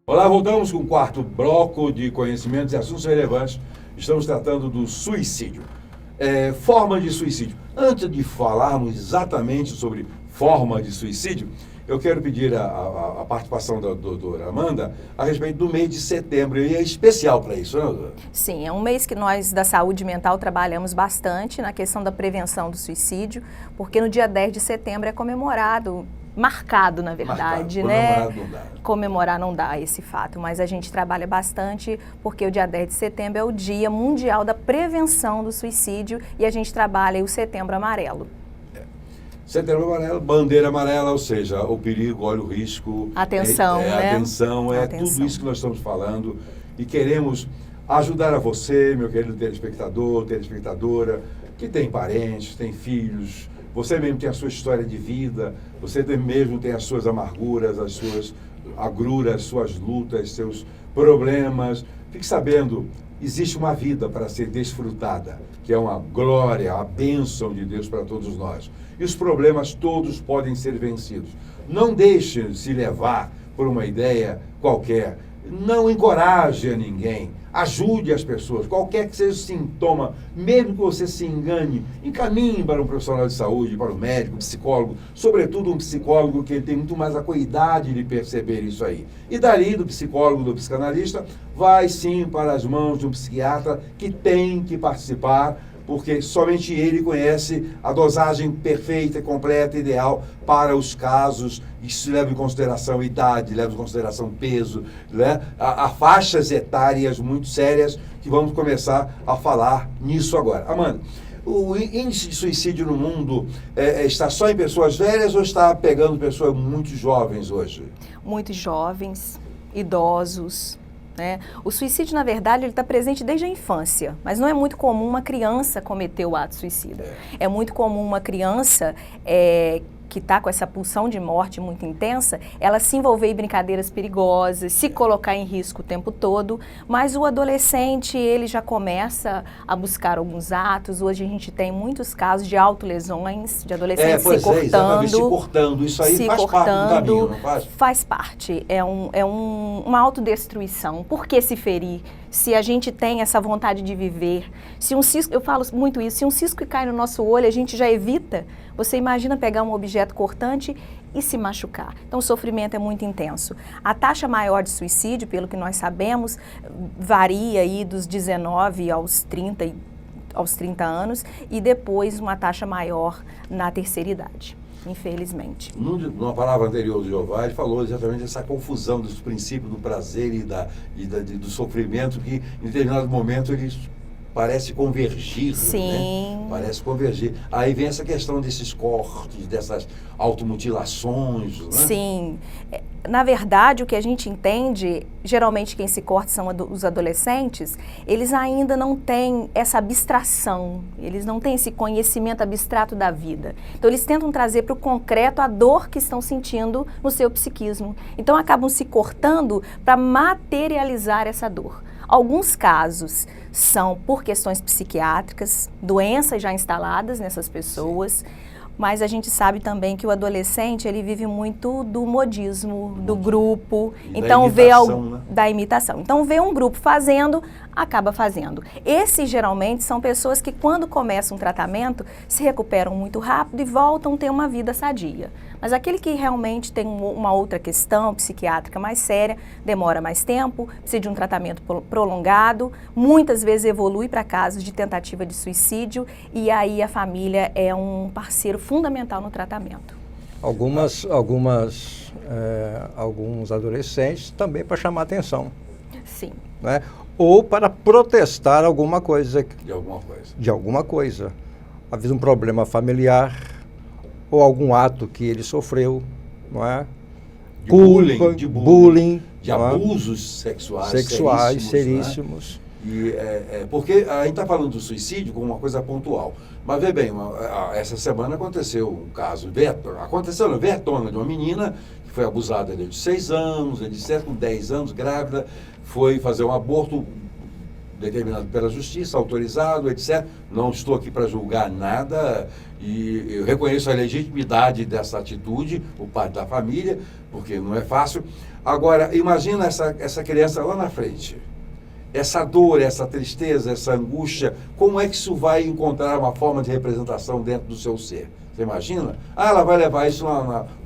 Olá, voltamos com o 4º bloco de Conhecimentos e Assuntos Relevantes. Estamos tratando do suicídio. Forma de suicídio. Antes de falarmos exatamente sobre forma de suicídio, eu quero pedir a participação da doutora Amanda a respeito do mês de setembro. E é especial para isso, né, doutora? Sim, é um mês que nós da saúde mental trabalhamos bastante na questão da prevenção do suicídio, porque no dia 10 de setembro é comemorado, marcado, na verdade, né? Comemorar não dá esse fato, mas a gente trabalha bastante porque o dia 10 de setembro é o Dia Mundial da Prevenção do Suicídio e a gente trabalha o Setembro Amarelo. Setembro Amarelo, bandeira amarela, ou seja, o perigo, olha o risco. Atenção, né? Atenção, tudo isso que nós estamos falando e queremos ajudar a você, meu querido telespectador, telespectadora, que tem parentes, tem filhos, você mesmo tem a sua história de vida, você mesmo tem as suas amarguras, as suas agruras, suas lutas, seus problemas. Fique sabendo, existe uma vida para ser desfrutada, que é uma glória, a bênção de Deus para todos nós. E os problemas todos podem ser vencidos. Não deixe se levar por uma ideia qualquer. Não encoraje a ninguém. Ajude as pessoas. Qualquer que seja o sintoma, mesmo que você se engane, encaminhe para um profissional de saúde, para um médico, um psicólogo, sobretudo um psicólogo que tem muito mais a cuidade de perceber isso aí. E dali, do psicólogo, do psicanalista, vai sim para as mãos de um psiquiatra que tem que participar, porque somente ele conhece a dosagem perfeita, completa, ideal para os casos. Isso leva em consideração idade, leva em consideração peso, né? Há faixas etárias muito sérias que vamos começar a falar nisso agora. Amanda, o índice de suicídio no mundo está só em pessoas velhas ou está pegando pessoas muito jovens hoje? Muito jovens, idosos. Né? O suicídio, na verdade, ele está presente desde a infância, mas não é muito comum uma criança cometer o ato suicida. É muito comum uma criança que está com essa pulsão de morte muito intensa, ela se envolver em brincadeiras perigosas, se colocar em risco o tempo todo, mas o adolescente, ele já começa a buscar alguns atos. Hoje a gente tem muitos casos de autolesões, de adolescentes se cortando. Se cortando, isso aí faz parte do caminho, não faz? Faz parte, uma autodestruição. Por que se ferir? Se a gente tem essa vontade de viver, se um cisco, eu falo muito isso, se um cisco cai no nosso olho, a gente já evita. Você imagina pegar um objeto cortante e se machucar. Então o sofrimento é muito intenso. A taxa maior de suicídio, pelo que nós sabemos, varia aí dos 19 aos 30 anos e depois uma taxa maior na terceira idade. Infelizmente. Numa palavra anterior do Jeová, ele falou exatamente essa confusão dos princípios do prazer e do sofrimento que, em determinado momento, eles parecem convergir. Sim. Né? Parece convergir. Aí vem essa questão desses cortes, dessas automutilações. Né? Sim. Na verdade, o que a gente entende, geralmente quem se corta são os adolescentes, eles ainda não têm essa abstração, eles não têm esse conhecimento abstrato da vida. Então, eles tentam trazer para o concreto a dor que estão sentindo no seu psiquismo. Então, acabam se cortando para materializar essa dor. Alguns casos são por questões psiquiátricas, doenças já instaladas nessas pessoas. Mas a gente sabe também que o adolescente, ele vive muito do modismo, do grupo. Então da imitação. Então vê um grupo fazendo, acaba fazendo. Esses geralmente são pessoas que quando começam um tratamento se recuperam muito rápido e voltam a ter uma vida sadia. Mas aquele que realmente tem uma outra questão psiquiátrica mais séria, demora mais tempo, precisa de um tratamento prolongado, muitas vezes evolui para casos de tentativa de suicídio e aí a família é um parceiro fundamental no tratamento. Alguns adolescentes também para chamar atenção. Sim. Né? Ou para protestar alguma coisa. De alguma coisa. Às vezes um problema familiar ou algum ato que ele sofreu, não é? De bullying, de é? abusos sexuais seríssimos. Né? E, porque a gente está falando do suicídio como uma coisa pontual. Mas vê bem, essa semana aconteceu um caso, Vertona, de uma menina que foi abusada de 6 anos, com 10 anos, grávida, foi fazer um aborto determinado pela justiça, autorizado, etc. Não estou aqui para julgar nada e eu reconheço a legitimidade dessa atitude, o pai da família, porque não é fácil. Agora, imagina essa criança lá na frente. Essa dor, essa tristeza, essa angústia, como é que isso vai encontrar uma forma de representação dentro do seu ser? Você imagina? Ela vai levar isso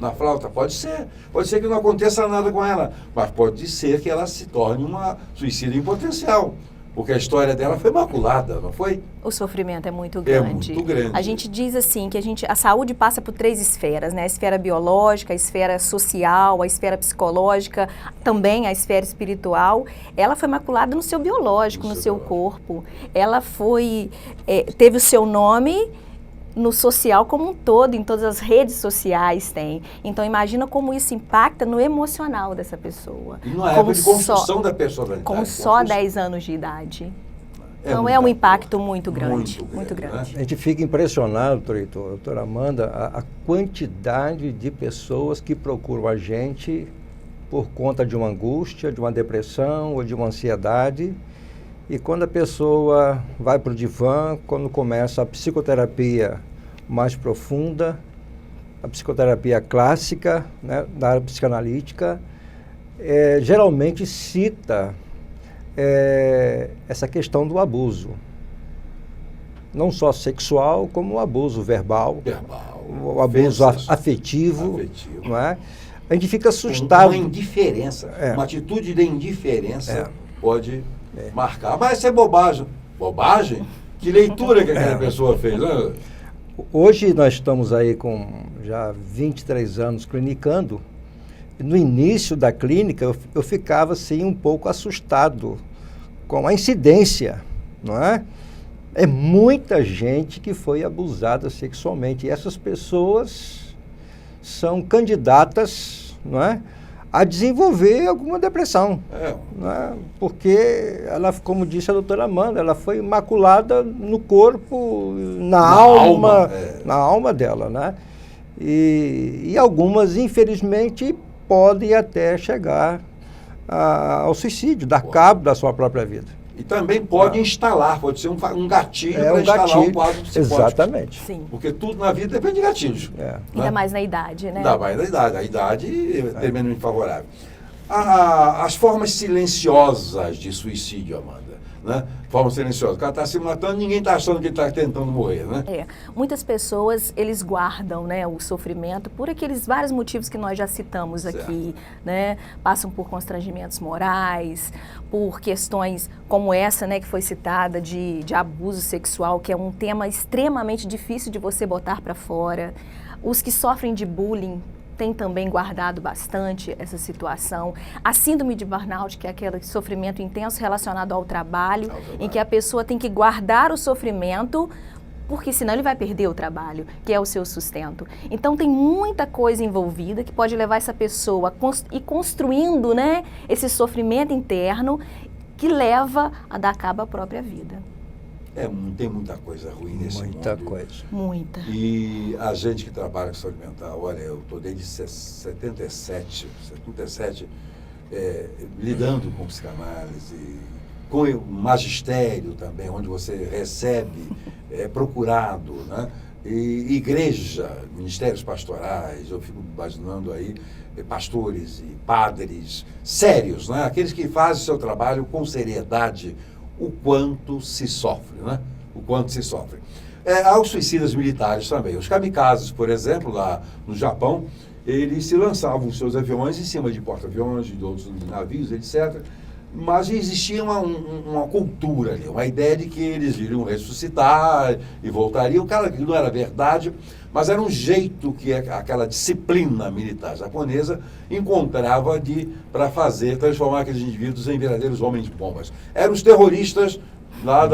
na flauta? Pode ser. Pode ser que não aconteça nada com ela, mas pode ser que ela se torne uma suicida em potencial. Porque a história dela foi maculada, não foi? O sofrimento é muito grande. É muito grande. A gente diz assim que a saúde passa por 3 esferas, né? A esfera biológica, a esfera social, a esfera psicológica, também a esfera espiritual. Ela foi maculada no seu biológico, no seu corpo. Ela teve o seu nome no social como um todo, em todas as redes sociais tem. Então imagina como isso impacta no emocional dessa pessoa. E numa época de construção da personalidade. Com só 10 anos de idade. Então é um impacto muito grande, muito grande. Né? A gente fica impressionado, doutora Amanda, a quantidade de pessoas que procuram a gente por conta de uma angústia, de uma depressão ou de uma ansiedade. E quando a pessoa vai para o divã, quando começa a psicoterapia mais profunda, a psicoterapia clássica, né, da área psicanalítica, geralmente cita essa questão do abuso. Não só sexual, como o abuso verbal, o abuso afetivo. Não é? A gente fica assustado. Uma indiferença, uma atitude de indiferença pode marcar. Mas isso é bobagem. Bobagem? Que leitura que aquela pessoa fez, né? Hoje nós estamos aí com já 23 anos clinicando. No início da clínica eu ficava assim um pouco assustado com a incidência, não é? É muita gente que foi abusada sexualmente e essas pessoas são candidatas, não é, a desenvolver alguma depressão, não é? Porque ela, como disse a doutora Amanda, ela foi imaculada no corpo, na alma dela, né? E algumas, infelizmente, podem até chegar ao suicídio, dar cabo da sua própria vida. E também pode instalar, pode ser um gatilho para instalar um quadro psicótico. Exatamente. Sim. Porque tudo na vida depende de gatilhos. Ainda mais na idade, né? Ainda mais na idade. A idade é tremendamente favorável. As formas silenciosas de suicídio, Amanda. Né? Forma silenciosa. O cara está se matando, ninguém está achando que ele está tentando morrer, né? Muitas pessoas, eles guardam, né, o sofrimento por aqueles vários motivos que nós já citamos aqui, né? Passam por constrangimentos morais, por questões como essa, né, que foi citada de abuso sexual, que é um tema extremamente difícil de você botar para fora. Os que sofrem de bullying tem também guardado bastante essa situação. A síndrome de burnout, que é aquele sofrimento intenso relacionado ao trabalho, em que a pessoa tem que guardar o sofrimento, porque senão ele vai perder o trabalho, que é o seu sustento. Então tem muita coisa envolvida que pode levar essa pessoa a ir construindo, né, esse sofrimento interno que leva a dar cabo à própria vida. Tem muita coisa ruim nesse mundo. Muita coisa. Muita. E a gente que trabalha com saúde mental, olha, eu estou desde 77, lidando com psicanálise, com o magistério também, onde você recebe, é procurado, né? E igreja, ministérios pastorais, eu fico imaginando aí pastores e padres sérios, né? Aqueles que fazem o seu trabalho com seriedade, o quanto se sofre, né? O quanto se sofre. Há os suicidas militares também. Os kamikazes, por exemplo, lá no Japão, eles se lançavam os seus aviões em cima de porta-aviões, de outros navios, etc. Mas existia uma cultura ali, uma ideia de que eles iriam ressuscitar e voltariam. Cara, que não era verdade, mas era um jeito que aquela disciplina militar japonesa encontrava para transformar aqueles indivíduos em verdadeiros homens-bombas. Eram os terroristas lá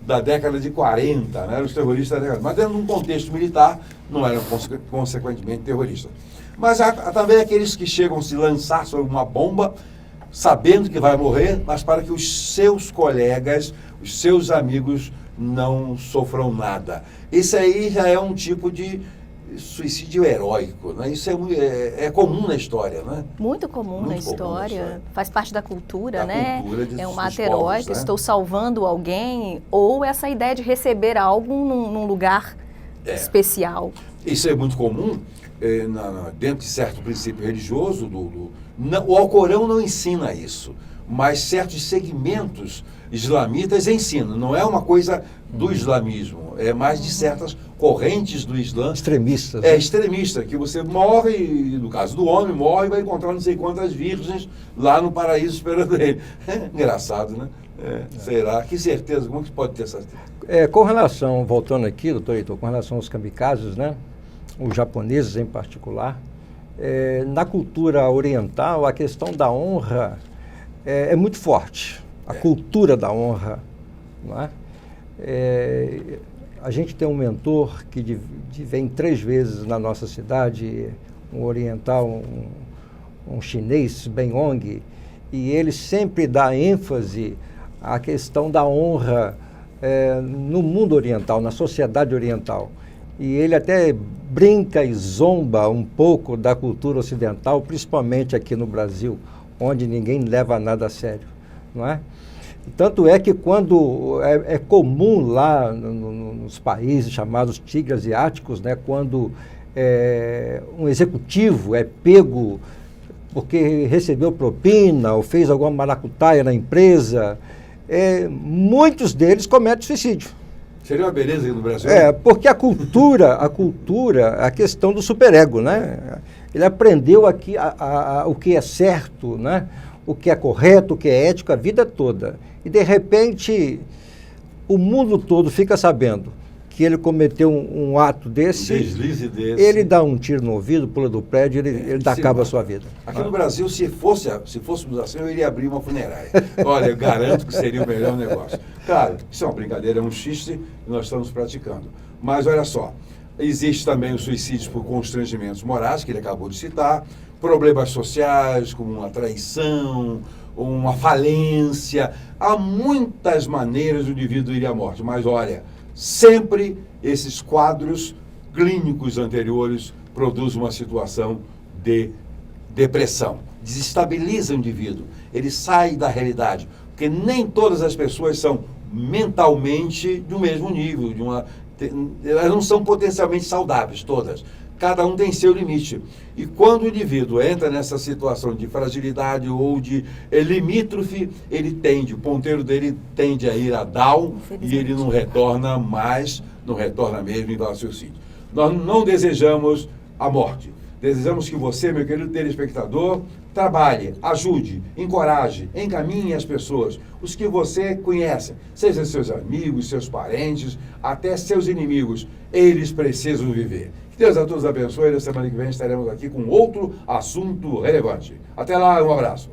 da década de 40, né? Eram os terroristas da década, mas dentro de um contexto militar, não eram consequentemente terroristas. Mas há também aqueles que chegam a se lançar sobre uma bomba, sabendo que vai morrer, mas para que os seus colegas, os seus amigos não sofram nada. Esse aí já é um tipo de suicídio heróico, né? Isso é comum na história, né? Muito comum na história. Faz parte da cultura, né? Cultura é um ato heróico, né? Estou salvando alguém, ou essa ideia de receber algo num lugar especial. Isso é muito comum dentro de certo princípio religioso. O Alcorão não ensina isso, mas certos segmentos islamitas ensinam. Não é uma coisa do islamismo, é mais de certas correntes do Islã. Extremistas. Extremista, que você morre, no caso do homem, morre e vai encontrar não sei quantas virgens lá no paraíso esperando ele. Engraçado, né? Será? Que certeza? Como que pode ter essa certeza? Com relação, voltando aqui, doutor Heitor, com relação aos kamikazes, né? Os japoneses em particular, na cultura oriental, a questão da honra é muito forte. A cultura da honra, não é? A gente tem um mentor que vem 3 vezes na nossa cidade, um oriental, um chinês, Ben Hong, e ele sempre dá ênfase à questão da honra no mundo oriental, na sociedade oriental. E ele até brinca e zomba um pouco da cultura ocidental, principalmente aqui no Brasil, onde ninguém leva nada a sério, não é? Tanto é que quando é comum lá nos países chamados tigres asiáticos, né, quando um executivo é pego porque recebeu propina ou fez alguma maracutaia na empresa, muitos deles cometem suicídio. Seria uma beleza aqui no Brasil? Porque a cultura, a questão do superego, né? Ele aprendeu aqui o que é certo, né? O que é correto, o que é ético a vida toda. E, de repente, o mundo todo fica sabendo que ele cometeu um ato desse, deslize desse. Ele dá um tiro no ouvido, pula do prédio, ele acaba a sua vida. Aqui no Brasil, se fôssemos assim, eu iria abrir uma funerária. Olha, eu garanto que seria o melhor negócio. Claro, isso é uma brincadeira, é um xiste que nós estamos praticando. Mas olha só, existe também os suicídios por constrangimentos morais, que ele acabou de citar, problemas sociais, como uma traição, uma falência. Há muitas maneiras do indivíduo ir à morte, mas olha, sempre esses quadros clínicos anteriores produzem uma situação de depressão. Desestabiliza o indivíduo, ele sai da realidade, porque nem todas as pessoas são mentalmente do mesmo nível, elas não são potencialmente saudáveis, todas. Cada um tem seu limite. E quando o indivíduo entra nessa situação de fragilidade ou de limítrofe, o ponteiro dele tende a ir a down e ele não retorna mais, não retorna mesmo e vai ao suicídio. Nós não desejamos a morte. Desejamos que você, meu querido telespectador, trabalhe, ajude, encoraje, encaminhe as pessoas, os que você conhece, seja seus amigos, seus parentes, até seus inimigos. Eles precisam viver. Que Deus a todos abençoe. Na semana que vem estaremos aqui com outro assunto relevante. Até lá, um abraço.